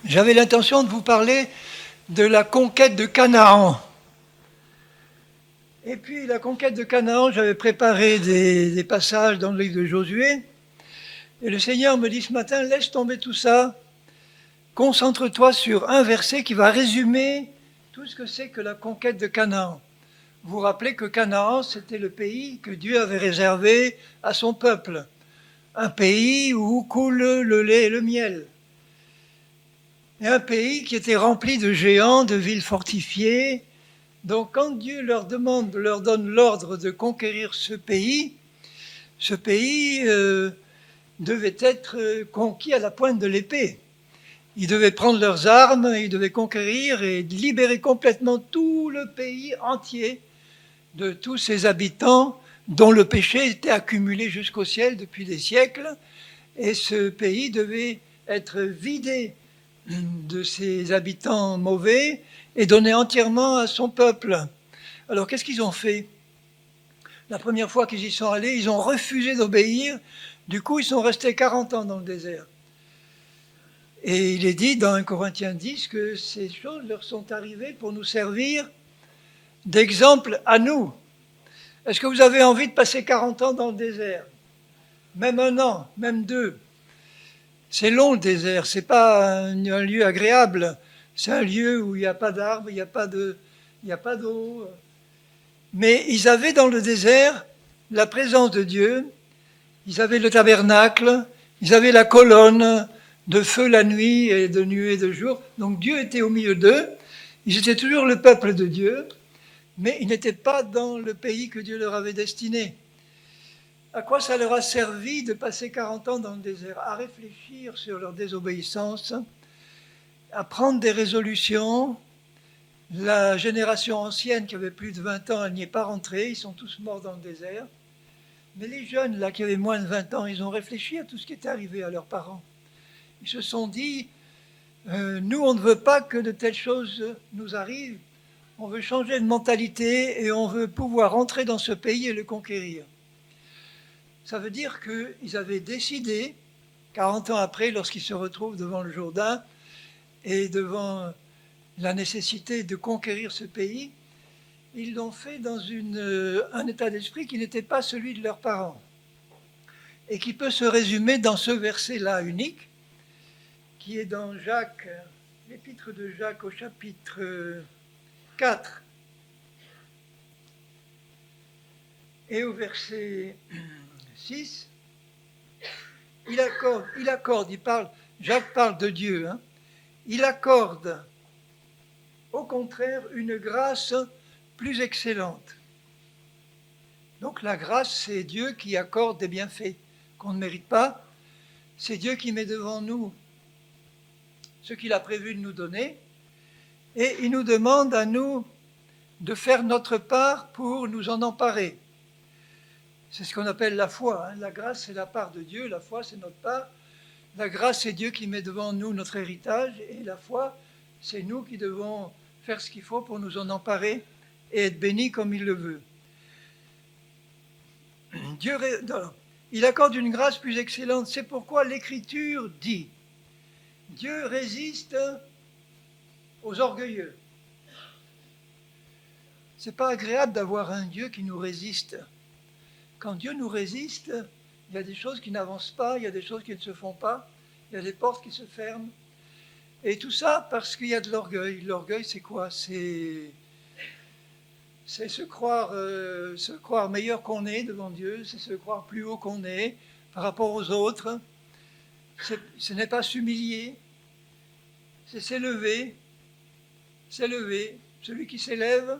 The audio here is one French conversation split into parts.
J'avais l'intention de vous parler de la conquête de Canaan. Et puis la conquête de Canaan, j'avais préparé des passages dans le livre de Josué. Et le Seigneur me dit ce matin, laisse tomber tout ça, concentre-toi sur un verset qui va résumer tout ce que c'est que la conquête de Canaan. Vous vous rappelez que Canaan, c'était le pays que Dieu avait réservé à son peuple. Un pays où coule le lait et le miel. Et un pays qui était rempli de géants, de villes fortifiées. Donc quand Dieu leur donne l'ordre de conquérir ce pays devait être conquis à la pointe de l'épée. Ils devaient prendre leurs armes, ils devaient conquérir et libérer complètement tout le pays entier de tous ses habitants dont le péché était accumulé jusqu'au ciel depuis des siècles. Et ce pays devait être vidé de ses habitants mauvais et donné entièrement à son peuple. Alors qu'est-ce qu'ils ont fait? La première fois qu'ils y sont allés, ils ont refusé d'obéir. Du coup, ils sont restés 40 ans dans le désert. Et il est dit dans 1 Corinthiens 10 que ces choses leur sont arrivées pour nous servir d'exemple à nous. Est-ce que vous avez envie de passer 40 ans dans le désert? Même 1 an, même 2. C'est long le désert, c'est pas un lieu agréable. C'est un lieu où il n'y a pas d'arbres, il n'y a pas d'eau. Mais ils avaient dans le désert la présence de Dieu, ils avaient le tabernacle, ils avaient la colonne de feu la nuit et de nuée de jour. Donc Dieu était au milieu d'eux, ils étaient toujours le peuple de Dieu, mais ils n'étaient pas dans le pays que Dieu leur avait destiné. À quoi ça leur a servi de passer 40 ans dans le désert? À réfléchir sur leur désobéissance, à prendre des résolutions. La génération ancienne qui avait plus de 20 ans, elle n'y est pas rentrée, ils sont tous morts dans le désert. Mais les jeunes là qui avaient moins de 20 ans, ils ont réfléchi à tout ce qui était arrivé à leurs parents. Ils se sont dit, nous on ne veut pas que de telles choses nous arrivent, on veut changer de mentalité et on veut pouvoir rentrer dans ce pays et le conquérir. Ça veut dire qu'ils avaient décidé, 40 ans après, lorsqu'ils se retrouvent devant le Jourdain et devant la nécessité de conquérir ce pays, ils l'ont fait dans un état d'esprit qui n'était pas celui de leurs parents et qui peut se résumer dans ce verset-là unique, qui est dans Jacques, l'épître de Jacques au chapitre 4 et au verset 6. Jacques parle de Dieu, il accorde au contraire une grâce plus excellente. Donc la grâce, c'est Dieu qui accorde des bienfaits qu'on ne mérite pas. C'est Dieu qui met devant nous ce qu'il a prévu de nous donner. Et il nous demande à nous de faire notre part pour nous en emparer. C'est ce qu'on appelle la foi. La grâce, c'est la part de Dieu. La foi, c'est notre part. La grâce, c'est Dieu qui met devant nous notre héritage. Et la foi, c'est nous qui devons faire ce qu'il faut pour nous en emparer et être bénis comme il le veut. Il accorde une grâce plus excellente. C'est pourquoi l'Écriture dit « Dieu résiste aux orgueilleux ». C'est pas agréable d'avoir un Dieu qui nous résiste. Quand Dieu nous résiste, il y a des choses qui n'avancent pas, il y a des choses qui ne se font pas, il y a des portes qui se ferment. Et tout ça parce qu'il y a de l'orgueil. L'orgueil, c'est quoi? C'est se croire meilleur qu'on est devant Dieu, c'est se croire plus haut qu'on est par rapport aux autres. Ce n'est pas s'humilier, c'est s'élever. Celui qui s'élève,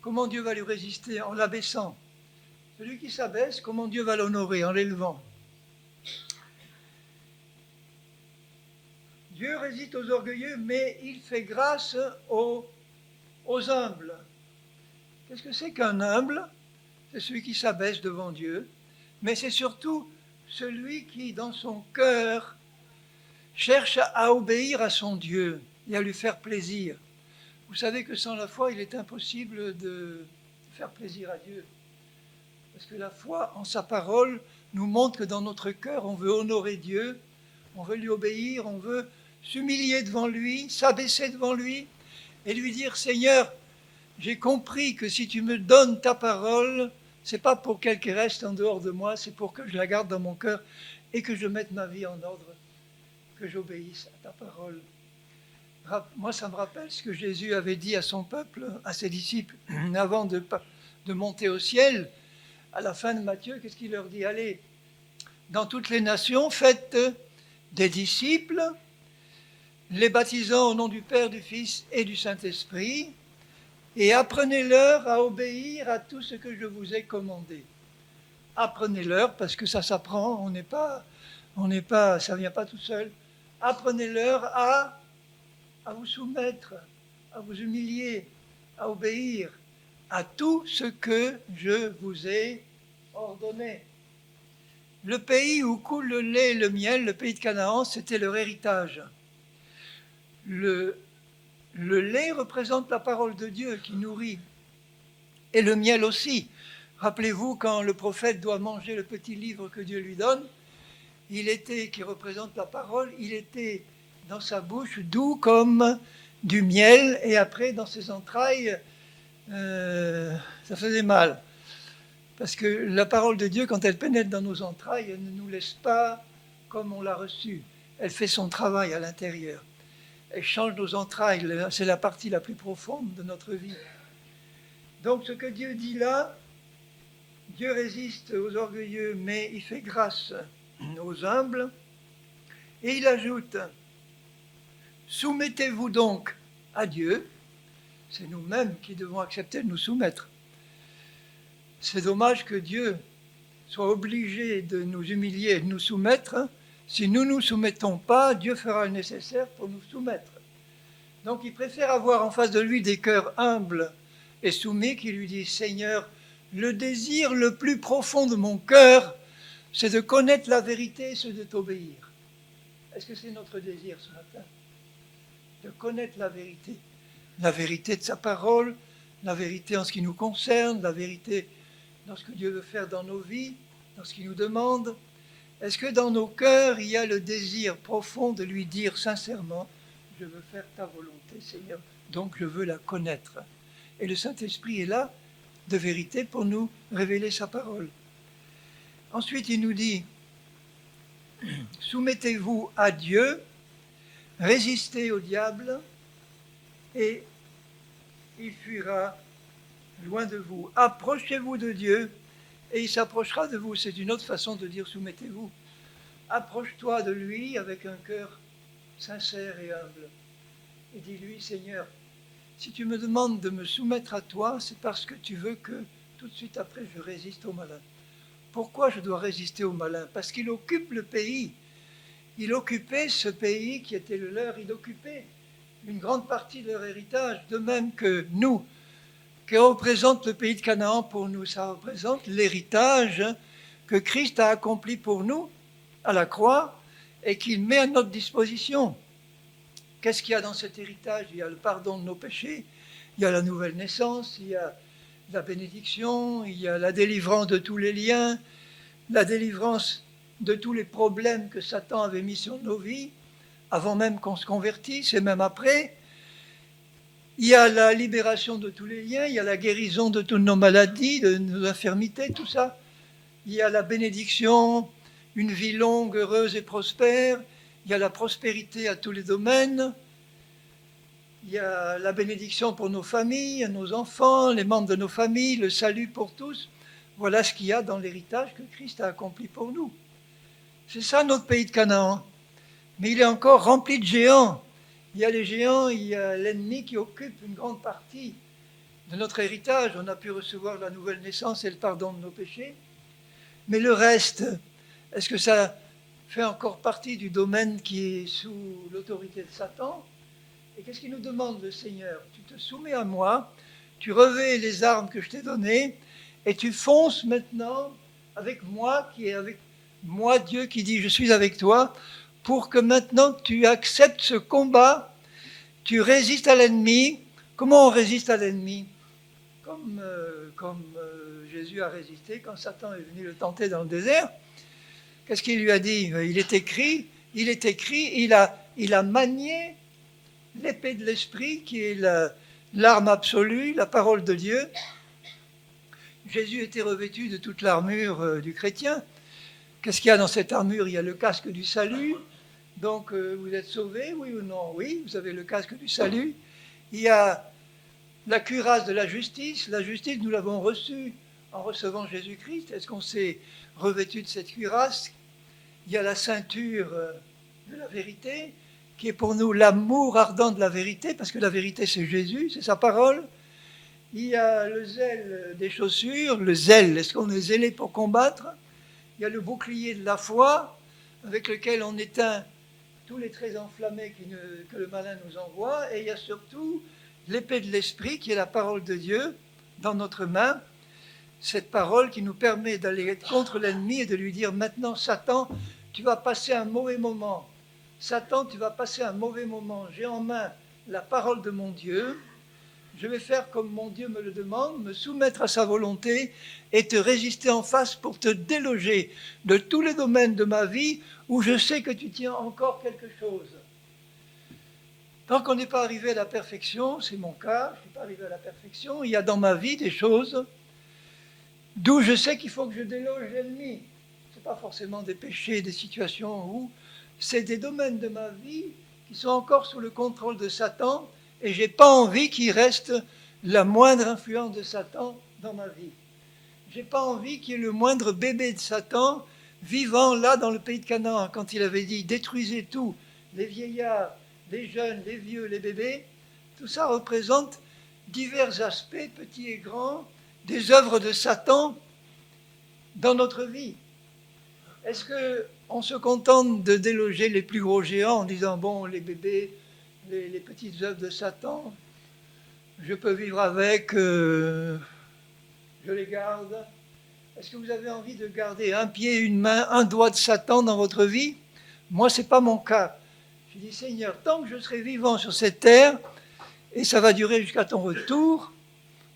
comment Dieu va lui résister? En l'abaissant. Celui qui s'abaisse, comment Dieu va l'honorer? En l'élevant. Dieu résiste aux orgueilleux, mais il fait grâce aux humbles. Qu'est-ce que c'est qu'un humble? C'est celui qui s'abaisse devant Dieu, mais c'est surtout celui qui, dans son cœur, cherche à obéir à son Dieu et à lui faire plaisir. Vous savez que sans la foi, il est impossible de faire plaisir à Dieu. Parce que la foi, en sa parole, nous montre que dans notre cœur, on veut honorer Dieu, on veut lui obéir, on veut s'humilier devant lui, s'abaisser devant lui et lui dire « Seigneur, j'ai compris que si tu me donnes ta parole, c'est pas pour qu'elle reste en dehors de moi, c'est pour que je la garde dans mon cœur et que je mette ma vie en ordre, que j'obéisse à ta parole. » Moi, ça me rappelle ce que Jésus avait dit à son peuple, à ses disciples, avant de monter au ciel. À la fin de Matthieu, qu'est-ce qu'il leur dit? Allez, dans toutes les nations, faites des disciples, les baptisant au nom du Père, du Fils et du Saint-Esprit, et apprenez-leur à obéir à tout ce que je vous ai commandé. Apprenez-leur, parce que ça s'apprend, ça ne vient pas tout seul. Apprenez-leur à vous soumettre, à vous humilier, à obéir à tout ce que je vous ai ordonné. Le pays où coule le lait et le miel, le pays de Canaan, c'était leur héritage. Le lait représente la parole de Dieu qui nourrit, et le miel aussi. Rappelez-vous, quand le prophète doit manger le petit livre que Dieu lui donne, qui représente la parole, il était dans sa bouche doux comme du miel, et après dans ses entrailles, ça faisait mal. Parce que la parole de Dieu, quand elle pénètre dans nos entrailles, elle ne nous laisse pas comme on l'a reçue. Elle fait son travail à l'intérieur. Elle change nos entrailles, c'est la partie la plus profonde de notre vie. Donc ce que Dieu dit là, Dieu résiste aux orgueilleux, mais il fait grâce aux humbles. Et il ajoute, soumettez-vous donc à Dieu. C'est nous-mêmes qui devons accepter de nous soumettre. C'est dommage que Dieu soit obligé de nous humilier et de nous soumettre. Si nous ne nous soumettons pas, Dieu fera le nécessaire pour nous soumettre. Donc il préfère avoir en face de lui des cœurs humbles et soumis qui lui disent « Seigneur, le désir le plus profond de mon cœur, c'est de connaître la vérité et c'est de t'obéir. » Est-ce que c'est notre désir ce matin? De connaître la vérité de sa parole, la vérité en ce qui nous concerne, la vérité dans ce que Dieu veut faire dans nos vies, dans ce qu'il nous demande. Est-ce que dans nos cœurs, il y a le désir profond de lui dire sincèrement « Je veux faire ta volonté, Seigneur, donc je veux la connaître. » Et le Saint-Esprit est là, de vérité, pour nous révéler sa parole. Ensuite, il nous dit « Soumettez-vous à Dieu, résistez au diable, et il fuira loin de vous. Approchez-vous de Dieu, et il s'approchera de vous. » C'est une autre façon de dire « soumettez-vous ». Approche-toi de lui avec un cœur sincère et humble. Et dis-lui, Seigneur, si tu me demandes de me soumettre à toi, c'est parce que tu veux que tout de suite après je résiste au malin. Pourquoi je dois résister au malin? Parce qu'il occupe le pays. Il occupait ce pays qui était le leur, il occupait une grande partie de leur héritage, de même que nous, qui représente le pays de Canaan pour nous, ça représente l'héritage que Christ a accompli pour nous à la croix et qu'il met à notre disposition. Qu'est-ce qu'il y a dans cet héritage? Il y a le pardon de nos péchés, il y a la nouvelle naissance, il y a la bénédiction, il y a la délivrance de tous les liens, la délivrance de tous les problèmes que Satan avait mis sur nos vies, avant même qu'on se convertisse et même après. Il y a la libération de tous les liens, il y a la guérison de toutes nos maladies, de nos infirmités, tout ça. Il y a la bénédiction, une vie longue, heureuse et prospère. Il y a la prospérité à tous les domaines. Il y a la bénédiction pour nos familles, nos enfants, les membres de nos familles, le salut pour tous. Voilà ce qu'il y a dans l'héritage que Christ a accompli pour nous. C'est ça notre pays de Canaan. Mais il est encore rempli de géants. Il y a les géants, il y a l'ennemi qui occupe une grande partie de notre héritage. On a pu recevoir la nouvelle naissance et le pardon de nos péchés. Mais le reste, est-ce que ça fait encore partie du domaine qui est sous l'autorité de Satan? Et qu'est-ce qu'il nous demande, le Seigneur? Tu te soumets à moi, tu revêts les armes que je t'ai données, et tu fonces maintenant avec moi, qui est avec moi, Dieu, qui dit « Je suis avec toi », pour que maintenant tu acceptes ce combat, tu résistes à l'ennemi. Comment on résiste à l'ennemi? Comme Jésus a résisté quand Satan est venu le tenter dans le désert. Qu'est-ce qu'il lui a dit? Il est écrit, il a manié l'épée de l'esprit qui est l'arme absolue, la parole de Dieu. Jésus était revêtu de toute l'armure du chrétien. Qu'est-ce qu'il y a dans cette armure? Il y a le casque du salut. Donc vous êtes sauvés, oui ou non? Oui, vous avez le casque du salut. Il y a la cuirasse de la justice. La justice, nous l'avons reçue en recevant Jésus-Christ. Est-ce qu'on s'est revêtu de cette cuirasse? Il y a la ceinture de la vérité, qui est pour nous l'amour ardent de la vérité, parce que la vérité c'est Jésus, c'est sa parole. Il y a le zèle des chaussures, le zèle, est-ce qu'on est zélé pour combattre? Il y a le bouclier de la foi, avec lequel on éteint tous les traits enflammés que le malin nous envoie, et il y a surtout l'épée de l'esprit, qui est la parole de Dieu, dans notre main, cette parole qui nous permet d'aller contre l'ennemi et de lui dire, maintenant Satan, tu vas passer un mauvais moment. Satan, tu vas passer un mauvais moment. J'ai en main la parole de mon Dieu. Je vais faire comme mon Dieu me le demande, me soumettre à sa volonté et te résister en face pour te déloger de tous les domaines de ma vie où je sais que tu tiens encore quelque chose. Tant qu'on n'est pas arrivé à la perfection, c'est mon cas, je ne suis pas arrivé à la perfection, il y a dans ma vie des choses d'où je sais qu'il faut que je déloge l'ennemi. Ce n'est pas forcément des péchés, des situations où c'est des domaines de ma vie qui sont encore sous le contrôle de Satan et je n'ai pas envie qu'il reste la moindre influence de Satan dans ma vie. Je n'ai pas envie qu'il y ait le moindre bébé de Satan vivant là dans le pays de Canaan, quand il avait dit « détruisez tout, les vieillards, les jeunes, les vieux, les bébés », tout ça représente divers aspects, petits et grands, des œuvres de Satan dans notre vie. Est-ce qu'on se contente de déloger les plus gros géants en disant « bon, les bébés, les petites œuvres de Satan, je peux vivre avec, je les garde ». Est-ce que vous avez envie de garder un pied, une main, un doigt de Satan dans votre vie? Moi, ce n'est pas mon cas. Je dis, Seigneur, tant que je serai vivant sur cette terre, et ça va durer jusqu'à ton retour,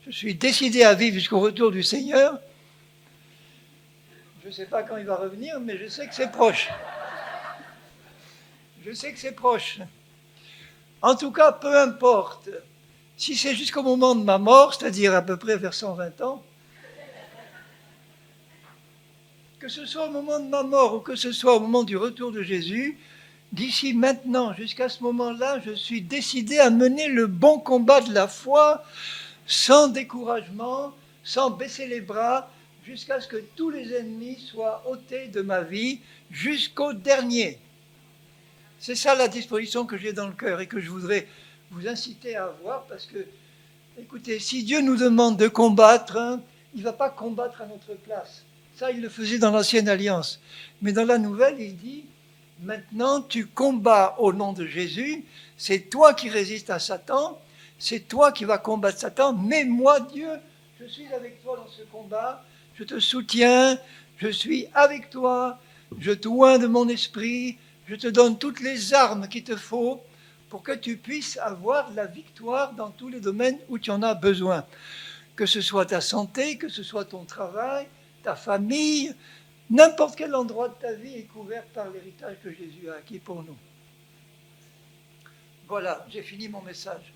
je suis décidé à vivre jusqu'au retour du Seigneur. Je ne sais pas quand il va revenir, mais je sais que c'est proche. Je sais que c'est proche. En tout cas, peu importe. Si c'est jusqu'au moment de ma mort, c'est-à-dire à peu près vers 120 ans, que ce soit au moment de ma mort ou que ce soit au moment du retour de Jésus, d'ici maintenant, jusqu'à ce moment-là, je suis décidé à mener le bon combat de la foi, sans découragement, sans baisser les bras, jusqu'à ce que tous les ennemis soient ôtés de ma vie, jusqu'au dernier. C'est ça la disposition que j'ai dans le cœur et que je voudrais vous inciter à avoir, parce que, écoutez, si Dieu nous demande de combattre, il ne va pas combattre à notre place. Ça, il le faisait dans l'Ancienne Alliance. Mais dans la Nouvelle, il dit, maintenant, tu combats au nom de Jésus, c'est toi qui résistes à Satan, c'est toi qui vas combattre Satan, mais moi, Dieu, je suis avec toi dans ce combat, je te soutiens, je suis avec toi, je te oins de mon esprit, je te donne toutes les armes qu'il te faut pour que tu puisses avoir la victoire dans tous les domaines où tu en as besoin. Que ce soit ta santé, que ce soit ton travail, ta famille, n'importe quel endroit de ta vie est couvert par l'héritage que Jésus a acquis pour nous. Voilà, j'ai fini mon message.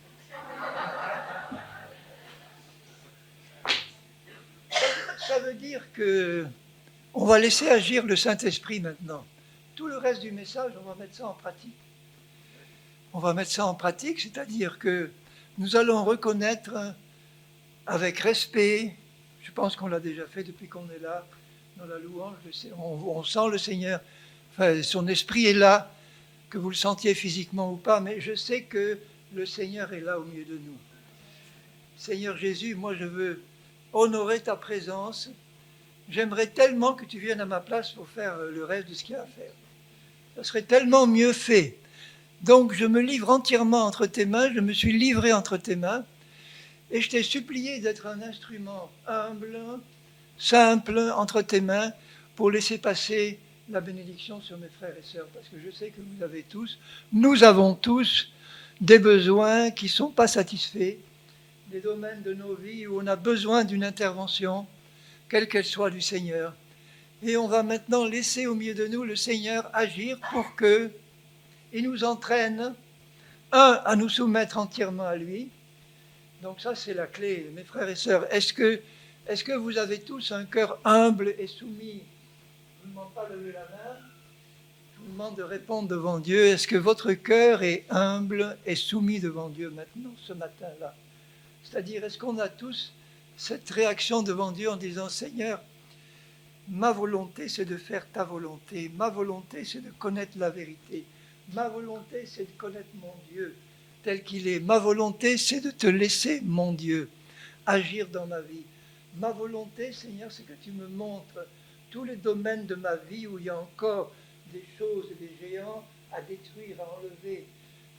Ça veut dire qu'on va laisser agir le Saint-Esprit maintenant. Tout le reste du message, on va mettre ça en pratique. On va mettre ça en pratique, c'est-à-dire que nous allons reconnaître avec respect, je pense qu'on l'a déjà fait depuis qu'on est là, dans la louange, on sent le Seigneur, enfin, son esprit est là, que vous le sentiez physiquement ou pas, mais je sais que le Seigneur est là au milieu de nous. Seigneur Jésus, moi je veux honorer ta présence, j'aimerais tellement que tu viennes à ma place pour faire le reste de ce qu'il y a à faire. Ça serait tellement mieux fait. Donc je me livre entièrement entre tes mains, je me suis livré entre tes mains, et je t'ai supplié d'être un instrument humble, simple, entre tes mains, pour laisser passer la bénédiction sur mes frères et sœurs, parce que je sais que nous avons tous des besoins qui ne sont pas satisfaits, des domaines de nos vies où on a besoin d'une intervention, quelle qu'elle soit du Seigneur. Et on va maintenant laisser au milieu de nous le Seigneur agir pour que Il nous entraîne, à nous soumettre entièrement à lui. Donc ça, c'est la clé, mes frères et sœurs. Est-ce que vous avez tous un cœur humble et soumis? Je ne demande pas de lever la main. Je vous demande de répondre devant Dieu. Est-ce que votre cœur est humble et soumis devant Dieu maintenant, ce matin-là? C'est-à-dire, est-ce qu'on a tous cette réaction devant Dieu en disant, Seigneur, ma volonté, c'est de faire ta volonté. Ma volonté, c'est de connaître la vérité. Ma volonté, c'est de connaître mon Dieu tel qu'il est. Ma volonté, c'est de te laisser, mon Dieu, agir dans ma vie. Ma volonté, Seigneur, c'est que tu me montres tous les domaines de ma vie où il y a encore des choses et des géants à détruire, à enlever.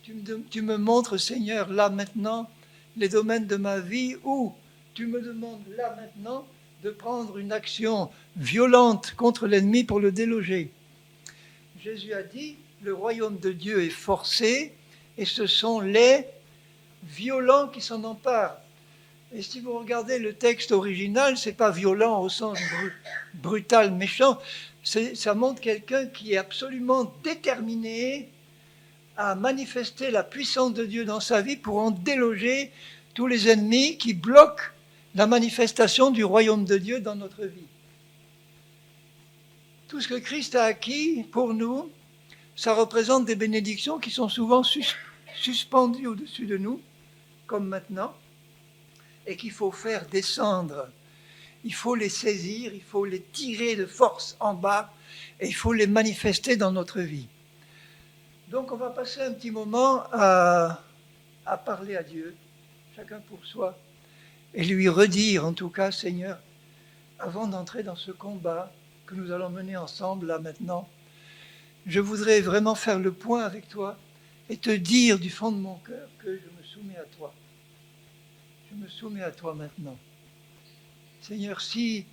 Tu me montres, Seigneur, là maintenant, les domaines de ma vie où tu me demandes là maintenant de prendre une action violente contre l'ennemi pour le déloger. Jésus a dit, le royaume de Dieu est forcé et ce sont les violents qui s'en emparent. Et si vous regardez le texte original, c'est pas violent au sens brutal, méchant, ça montre quelqu'un qui est absolument déterminé à manifester la puissance de Dieu dans sa vie pour en déloger tous les ennemis qui bloquent la manifestation du royaume de Dieu dans notre vie. Tout ce que Christ a acquis pour nous, ça représente des bénédictions qui sont souvent suspendues au-dessus de nous, comme maintenant, et qu'il faut faire descendre. Il faut les saisir, il faut les tirer de force en bas, et il faut les manifester dans notre vie. Donc on va passer un petit moment à parler à Dieu, chacun pour soi, et lui redire en tout cas, Seigneur, avant d'entrer dans ce combat que nous allons mener ensemble là maintenant, je voudrais vraiment faire le point avec toi et te dire du fond de mon cœur que je me soumets à toi. Je me soumets à toi maintenant. Seigneur, s'il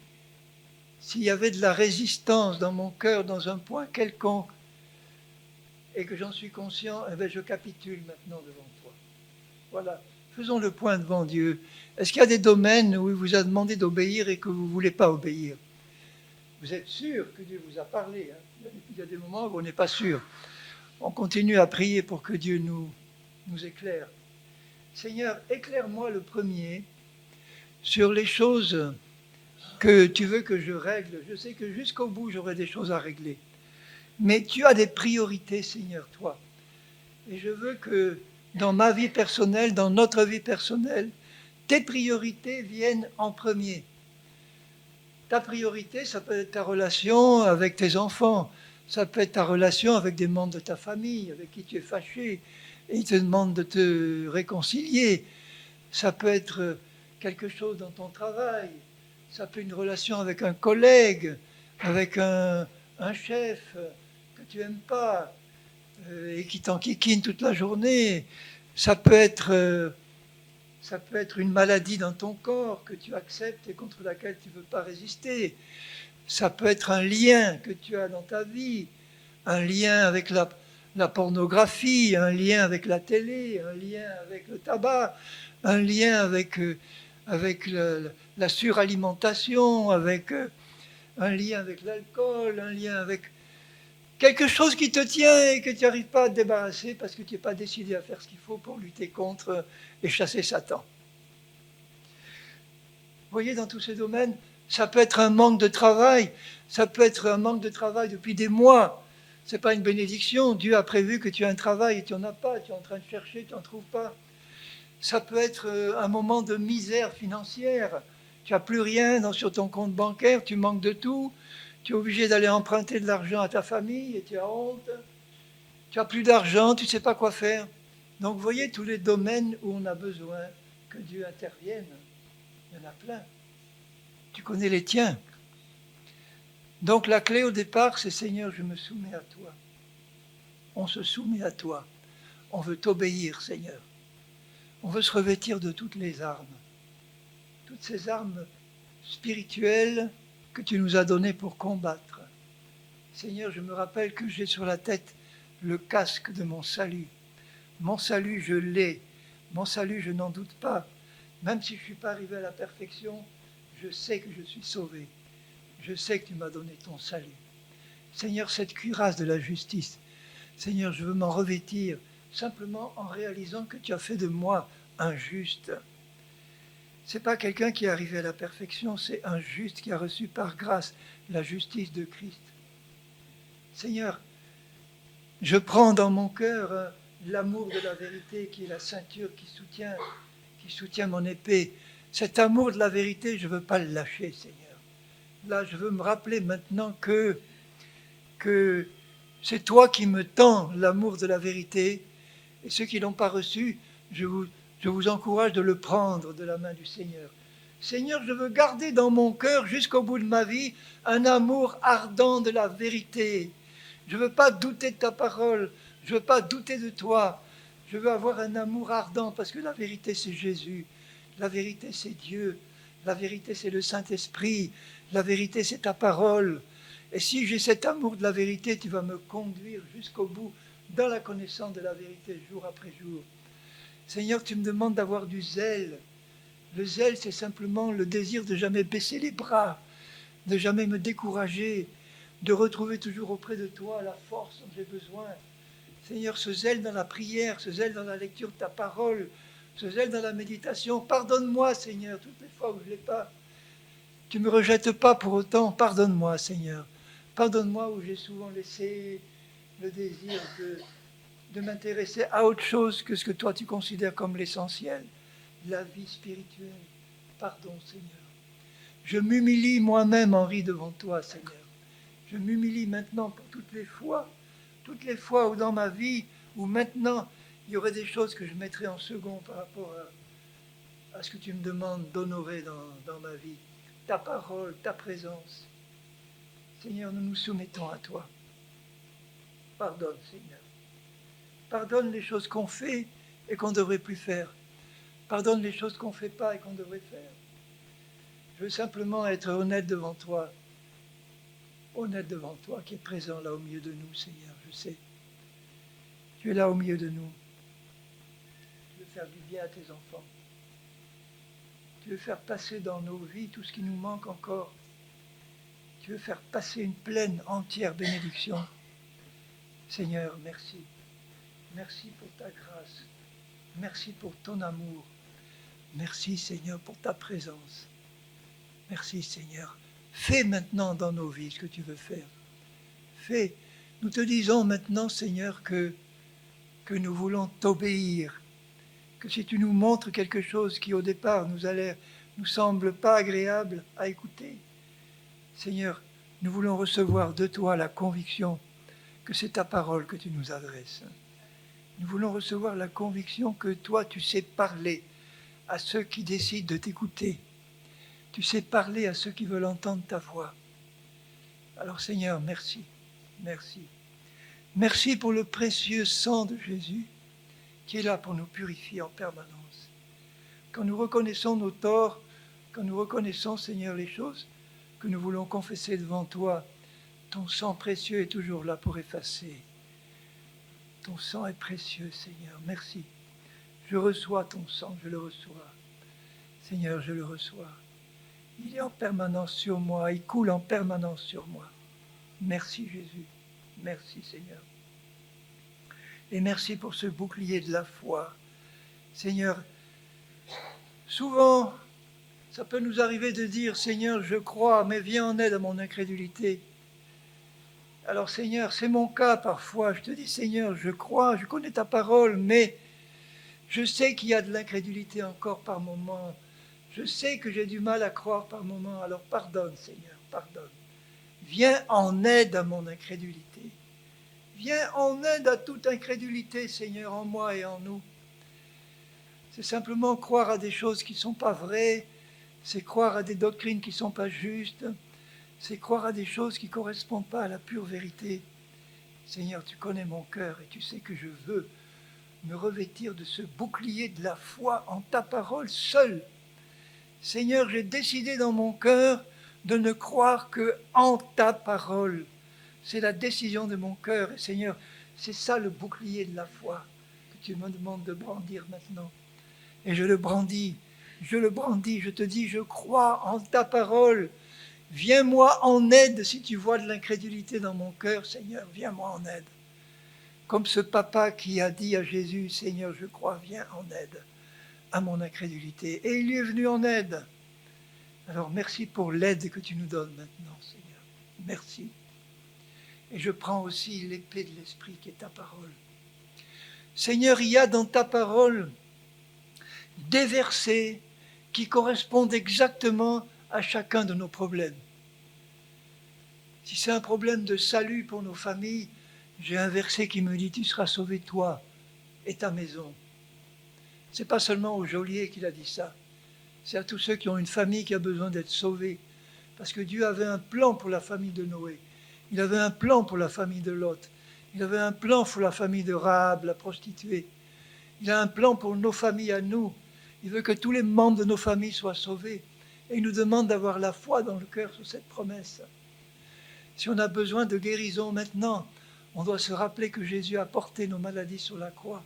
y avait de la résistance dans mon cœur, dans un point quelconque, et que j'en suis conscient, eh bien je capitule maintenant devant toi. Voilà, faisons le point devant Dieu. Est-ce qu'il y a des domaines où il vous a demandé d'obéir et que vous ne voulez pas obéir? Vous êtes sûr que Dieu vous a parlé, hein? Il y a des moments où on n'est pas sûr. On continue à prier pour que Dieu nous éclaire. Seigneur, éclaire-moi le premier sur les choses que tu veux que je règle. Je sais que jusqu'au bout, j'aurai des choses à régler. Mais tu as des priorités, Seigneur, toi. Et je veux que dans ma vie personnelle, dans notre vie personnelle, tes priorités viennent en premier. Ta priorité, ça peut être ta relation avec tes enfants, ça peut être ta relation avec des membres de ta famille, avec qui tu es fâché, et ils te demandent de te réconcilier. Ça peut être quelque chose dans ton travail, ça peut être une relation avec un collègue, avec un chef que tu n'aimes pas et qui t'enquiquine toute la journée. Ça peut être une maladie dans ton corps que tu acceptes et contre laquelle tu ne veux pas résister. Ça peut être un lien que tu as dans ta vie, un lien avec la pornographie, un lien avec la télé, un lien avec le tabac, un lien avec la suralimentation, avec un lien avec l'alcool, un lien avec quelque chose qui te tient et que tu n'arrives pas à te débarrasser parce que tu n'es pas décidé à faire ce qu'il faut pour lutter contre et chasser Satan. Vous voyez, dans tous ces domaines, ça peut être un manque de travail, ça peut être un manque de travail depuis des mois. Ce n'est pas une bénédiction. Dieu a prévu que tu as un travail et tu n'en as pas, tu es en train de chercher, tu n'en trouves pas. Ça peut être un moment de misère financière. Tu n'as plus rien sur ton compte bancaire, tu manques de tout. Tu es obligé d'aller emprunter de l'argent à ta famille et tu as honte. Tu n'as plus d'argent, tu ne sais pas quoi faire. Donc vous voyez tous les domaines où on a besoin que Dieu intervienne. Il y en a plein. Tu connais les tiens. Donc la clé au départ, c'est Seigneur, je me soumets à toi. On se soumet à toi. On veut t'obéir, Seigneur. On veut se revêtir de toutes les armes. Toutes ces armes spirituelles que tu nous as données pour combattre. Seigneur, je me rappelle que j'ai sur la tête le casque de mon salut. Mon salut, je l'ai. Mon salut, je n'en doute pas. Même si je ne suis pas arrivé à la perfection, je sais que je suis sauvé. Je sais que tu m'as donné ton salut. Seigneur, cette cuirasse de la justice, Seigneur, je veux m'en revêtir simplement en réalisant que tu as fait de moi un juste. Ce n'est pas quelqu'un qui est arrivé à la perfection, c'est un juste qui a reçu par grâce la justice de Christ. Seigneur, je prends dans mon cœur l'amour de la vérité qui est la ceinture qui soutient mon épée. Cet amour de la vérité, je ne veux pas le lâcher, Seigneur. Là, je veux me rappeler maintenant que c'est toi qui me tends l'amour de la vérité. Et ceux qui ne l'ont pas reçu, je vous encourage de le prendre de la main du Seigneur. Seigneur, je veux garder dans mon cœur jusqu'au bout de ma vie un amour ardent de la vérité. Je ne veux pas douter de ta parole, je ne veux pas douter de toi. Je veux avoir un amour ardent parce que la vérité c'est Jésus, la vérité c'est Dieu, la vérité c'est le Saint-Esprit, la vérité c'est ta parole. Et si j'ai cet amour de la vérité, tu vas me conduire jusqu'au bout dans la connaissance de la vérité jour après jour. Seigneur, tu me demandes d'avoir du zèle. Le zèle, c'est simplement le désir de jamais baisser les bras, de jamais me décourager, de retrouver toujours auprès de toi la force dont j'ai besoin. Seigneur, ce zèle dans la prière, ce zèle dans la lecture de ta parole, ce zèle dans la méditation. Pardonne-moi, Seigneur, toutes les fois où je ne l'ai pas. Tu ne me rejettes pas pour autant. Pardonne-moi, Seigneur. Pardonne-moi où j'ai souvent laissé le désir de m'intéresser à autre chose que ce que toi tu considères comme l'essentiel, la vie spirituelle. Pardon, Seigneur. Je m'humilie moi-même, Henri, devant toi, Seigneur. Je m'humilie maintenant pour toutes les fois où dans ma vie, où maintenant, il y aurait des choses que je mettrais en second par rapport à ce que tu me demandes d'honorer dans ma vie. Ta parole, ta présence. Seigneur, nous nous soumettons à toi. Pardonne, Seigneur. Pardonne les choses qu'on fait et qu'on ne devrait plus faire. Pardonne les choses qu'on ne fait pas et qu'on devrait faire. Je veux simplement être honnête devant toi qui est présent là au milieu de nous, Seigneur, je sais. Tu es là au milieu de nous. Tu veux faire du bien à tes enfants. Tu veux faire passer dans nos vies tout ce qui nous manque encore. Tu veux faire passer une pleine, entière bénédiction. Seigneur, merci. Merci pour ta grâce. Merci pour ton amour. Merci, Seigneur, pour ta présence. Merci, Seigneur. Fais maintenant dans nos vies ce que tu veux faire. Fais. Nous te disons maintenant, Seigneur, que nous voulons t'obéir. Que si tu nous montres quelque chose qui au départ nous semble pas agréable à écouter, Seigneur, nous voulons recevoir de toi la conviction que c'est ta parole que tu nous adresses. Nous voulons recevoir la conviction que toi, tu sais parler à ceux qui décident de t'écouter. Tu sais parler à ceux qui veulent entendre ta voix. Alors Seigneur, merci, merci. Merci pour le précieux sang de Jésus qui est là pour nous purifier en permanence. Quand nous reconnaissons nos torts, quand nous reconnaissons, Seigneur, les choses que nous voulons confesser devant toi, ton sang précieux est toujours là pour effacer. Ton sang est précieux, Seigneur. Merci. Je reçois ton sang, je le reçois. Seigneur, je le reçois. Il est en permanence sur moi, il coule en permanence sur moi. Merci Jésus. Merci Seigneur. Et merci pour ce bouclier de la foi. Seigneur, souvent, ça peut nous arriver de dire, Seigneur, je crois, mais viens en aide à mon incrédulité. Alors Seigneur, c'est mon cas parfois. Je te dis, Seigneur, je crois, je connais ta parole, mais je sais qu'il y a de l'incrédulité encore par moments. Je sais que j'ai du mal à croire par moments. Alors pardonne, Seigneur, pardonne. Viens en aide à mon incrédulité. Viens en aide à toute incrédulité, Seigneur, en moi et en nous. C'est simplement croire à des choses qui ne sont pas vraies, c'est croire à des doctrines qui ne sont pas justes, c'est croire à des choses qui ne correspondent pas à la pure vérité. Seigneur, tu connais mon cœur et tu sais que je veux me revêtir de ce bouclier de la foi en ta parole seule. Seigneur, j'ai décidé dans mon cœur de ne croire que en ta parole. C'est la décision de mon cœur. Et Seigneur, c'est ça le bouclier de la foi que tu me demandes de brandir maintenant. Et je le brandis, je te dis, je crois en ta parole. Viens-moi en aide si tu vois de l'incrédulité dans mon cœur, Seigneur, viens-moi en aide. comme ce papa qui a dit à Jésus, Seigneur, je crois, viens en aide à mon incrédulité. Et il lui est venu en aide. Alors merci pour l'aide que tu nous donnes maintenant, Seigneur. Merci. Et je prends aussi l'épée de l'Esprit qui est ta parole. Seigneur, il y a dans ta parole des versets qui correspondent exactement à chacun de nos problèmes. Si c'est un problème de salut pour nos familles, j'ai un verset qui me dit « Tu seras sauvé toi et ta maison ». Ce n'est pas seulement aux geôliers qu'il a dit ça, c'est à tous ceux qui ont une famille qui a besoin d'être sauvée. Parce que Dieu avait un plan pour la famille de Noé, il avait un plan pour la famille de Lot, il avait un plan pour la famille de Rahab, la prostituée. Il a un plan pour nos familles à nous. Il veut que tous les membres de nos familles soient sauvés. Et il nous demande d'avoir la foi dans le cœur sur cette promesse. Si on a besoin de guérison maintenant, on doit se rappeler que Jésus a porté nos maladies sur la croix,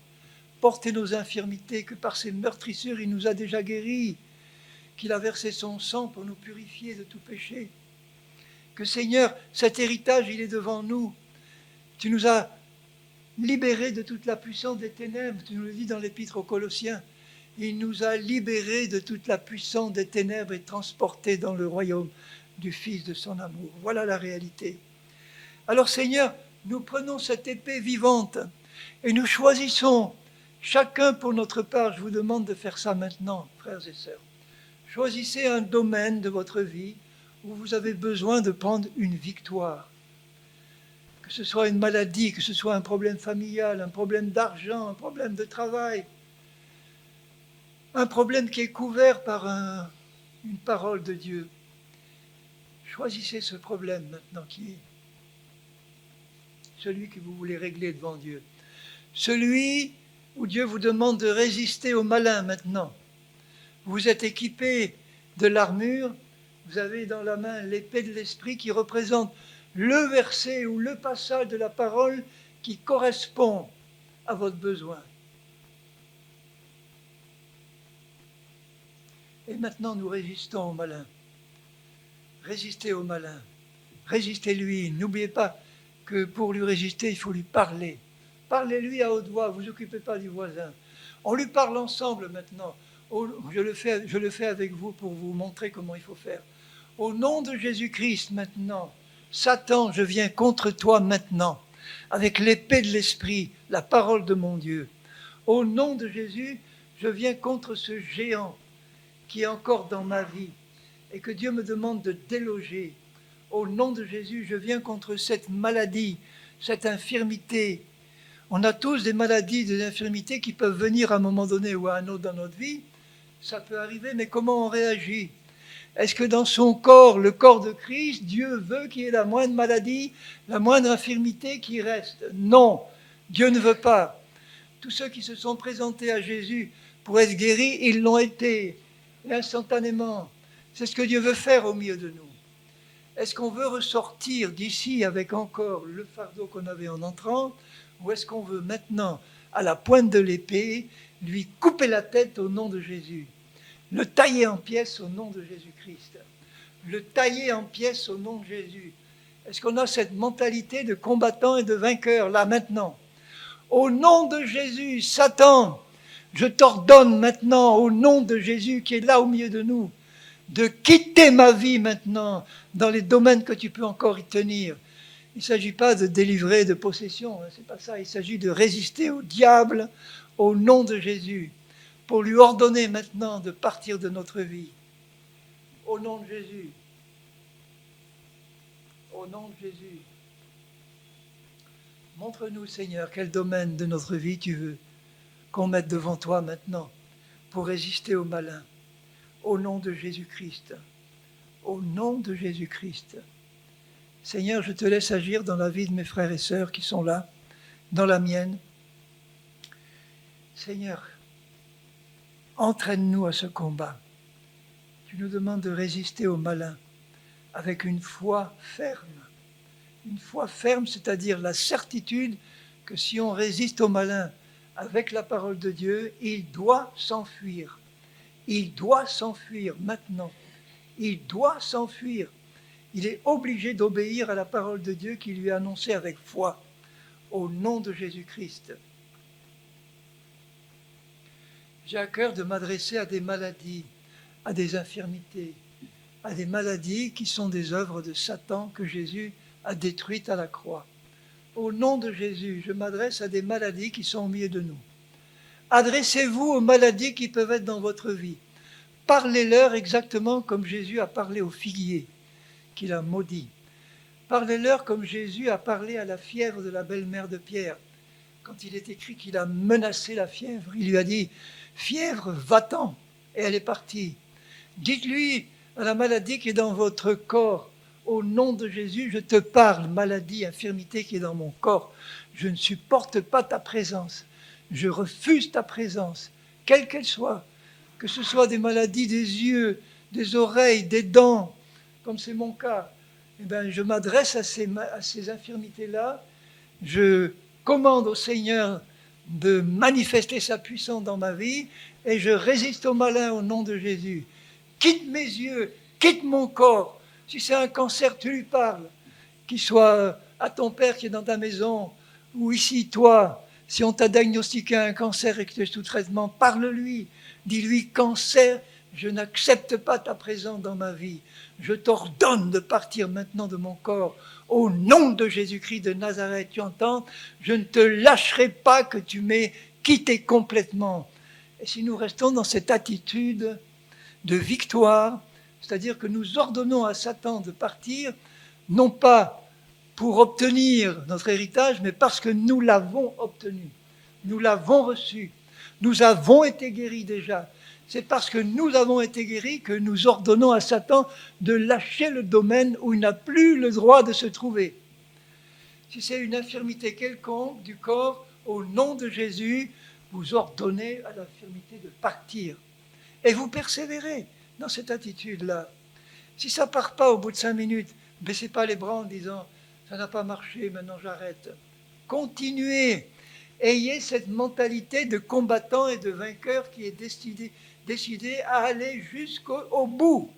porté nos infirmités, que par ses meurtrissures, il nous a déjà guéris, qu'il a versé son sang pour nous purifier de tout péché. Que Seigneur, cet héritage, il est devant nous. Tu nous as libérés de toute la puissance des ténèbres, tu nous le dis dans l'épître aux Colossiens. Il nous a libérés de toute la puissance des ténèbres et transportés dans le royaume du Fils de son amour. Voilà la réalité. Alors Seigneur, nous prenons cette épée vivante et nous choisissons, chacun pour notre part, je vous demande de faire ça maintenant, frères et sœurs. Choisissez un domaine de votre vie où vous avez besoin de prendre une victoire. Que ce soit une maladie, que ce soit un problème familial, un problème d'argent, un problème de travail, un problème qui est couvert par une parole de Dieu. Choisissez ce problème maintenant qui est celui que vous voulez régler devant Dieu. Celui où Dieu vous demande de résister au malin maintenant. Vous êtes équipé de l'armure, vous avez dans la main l'épée de l'Esprit qui représente le verset ou le passage de la parole qui correspond à votre besoin. Et maintenant, nous résistons au malin. Résistez au malin. Résistez-lui. N'oubliez pas que pour lui résister, il faut lui parler. Parlez-lui à haute voix, vous occupez pas du voisin. On lui parle ensemble maintenant. Je le fais avec vous pour vous montrer comment il faut faire. Au nom de Jésus-Christ maintenant, Satan, je viens contre toi maintenant, avec l'épée de l'Esprit, la parole de mon Dieu. Au nom de Jésus, je viens contre ce géant qui est encore dans ma vie et que Dieu me demande de déloger. Au nom de Jésus, je viens contre cette maladie, cette infirmité. On a tous des maladies, des infirmités qui peuvent venir à un moment donné ou à un autre dans notre vie. Ça peut arriver, mais comment on réagit? Est-ce que dans son corps, le corps de Christ, Dieu veut qu'il y ait la moindre maladie, la moindre infirmité qui reste? Non, Dieu ne veut pas. Tous ceux qui se sont présentés à Jésus pour être guéris, ils l'ont été, et instantanément. C'est ce que Dieu veut faire au milieu de nous. Est-ce qu'on veut ressortir d'ici avec encore le fardeau qu'on avait en entrant, ou est-ce qu'on veut maintenant, à la pointe de l'épée, lui couper la tête au nom de Jésus, le tailler en pièces au nom de Jésus-Christ, le tailler en pièces au nom de Jésus? Est-ce qu'on a cette mentalité de combattant et de vainqueur là maintenant? Au nom de Jésus, Satan, je t'ordonne maintenant, au nom de Jésus qui est là au milieu de nous, de quitter ma vie maintenant dans les domaines que tu peux encore y tenir. Il ne s'agit pas de délivrer de possession, c'est pas ça. Il s'agit de résister au diable au nom de Jésus pour lui ordonner maintenant de partir de notre vie. Au nom de Jésus. Au nom de Jésus. Montre-nous, Seigneur, quel domaine de notre vie tu veux qu'on mette devant toi maintenant pour résister au malin. Au nom de Jésus-Christ. Au nom de Jésus-Christ. Seigneur, je te laisse agir dans la vie de mes frères et sœurs qui sont là, dans la mienne. Seigneur, entraîne-nous à ce combat. Tu nous demandes de résister au malin avec une foi ferme. Une foi ferme, c'est-à-dire la certitude que si on résiste au malin avec la parole de Dieu, il doit s'enfuir. Il doit s'enfuir maintenant. Il doit s'enfuir. Il est obligé d'obéir à la parole de Dieu qui lui est annoncée avec foi. au nom de Jésus-Christ. J'ai à cœur de m'adresser à des maladies, à des infirmités, à des maladies qui sont des œuvres de Satan que Jésus a détruites à la croix. Au nom de Jésus, je m'adresse à des maladies qui sont au milieu de nous. Adressez-vous aux maladies qui peuvent être dans votre vie. Parlez-leur exactement comme Jésus a parlé au figuier, qu'il a maudit. Parlez-leur comme Jésus a parlé à la fièvre de la belle-mère de Pierre. Quand il est écrit qu'il a menacé la fièvre, il lui a dit « Fièvre, va-t'en » et elle est partie. Dites-lui à la maladie qui est dans votre corps, au nom de Jésus, je te parle, maladie, infirmité qui est dans mon corps. Je ne supporte pas ta présence. Je refuse ta présence, quelle qu'elle soit. Que ce soit des maladies des yeux, des oreilles, des dents, comme c'est mon cas. Eh bien, je m'adresse à ces infirmités-là. Je commande au Seigneur de manifester sa puissance dans ma vie et je résiste au malin au nom de Jésus. Quitte mes yeux, quitte mon corps. Si c'est un cancer, tu lui parles. Qu'il soit à ton père qui est dans ta maison ou ici, toi. Si on t'a diagnostiqué un cancer et que tu es sous traitement, parle-lui. Dis-lui, cancer, je n'accepte pas ta présence dans ma vie. Je t'ordonne de partir maintenant de mon corps. Au nom de Jésus-Christ de Nazareth, tu entends? Je ne te lâcherai pas que tu m'aies quitté complètement. Et si nous restons dans cette attitude de victoire, c'est-à-dire que nous ordonnons à Satan de partir, non pas pour obtenir notre héritage, mais parce que nous l'avons obtenu. Nous l'avons reçu. Nous avons été guéris déjà. C'est parce que nous avons été guéris que nous ordonnons à Satan de lâcher le domaine où il n'a plus le droit de se trouver. Si c'est une infirmité quelconque du corps, au nom de Jésus, vous ordonnez à l'infirmité de partir. Et vous persévérez dans cette attitude-là. Si ça ne part pas au bout de 5 minutes, ne baissez pas les bras en disant « ça n'a pas marché, maintenant j'arrête ». Continuez. Ayez cette mentalité de combattant et de vainqueur qui est décidé à aller jusqu'au bout.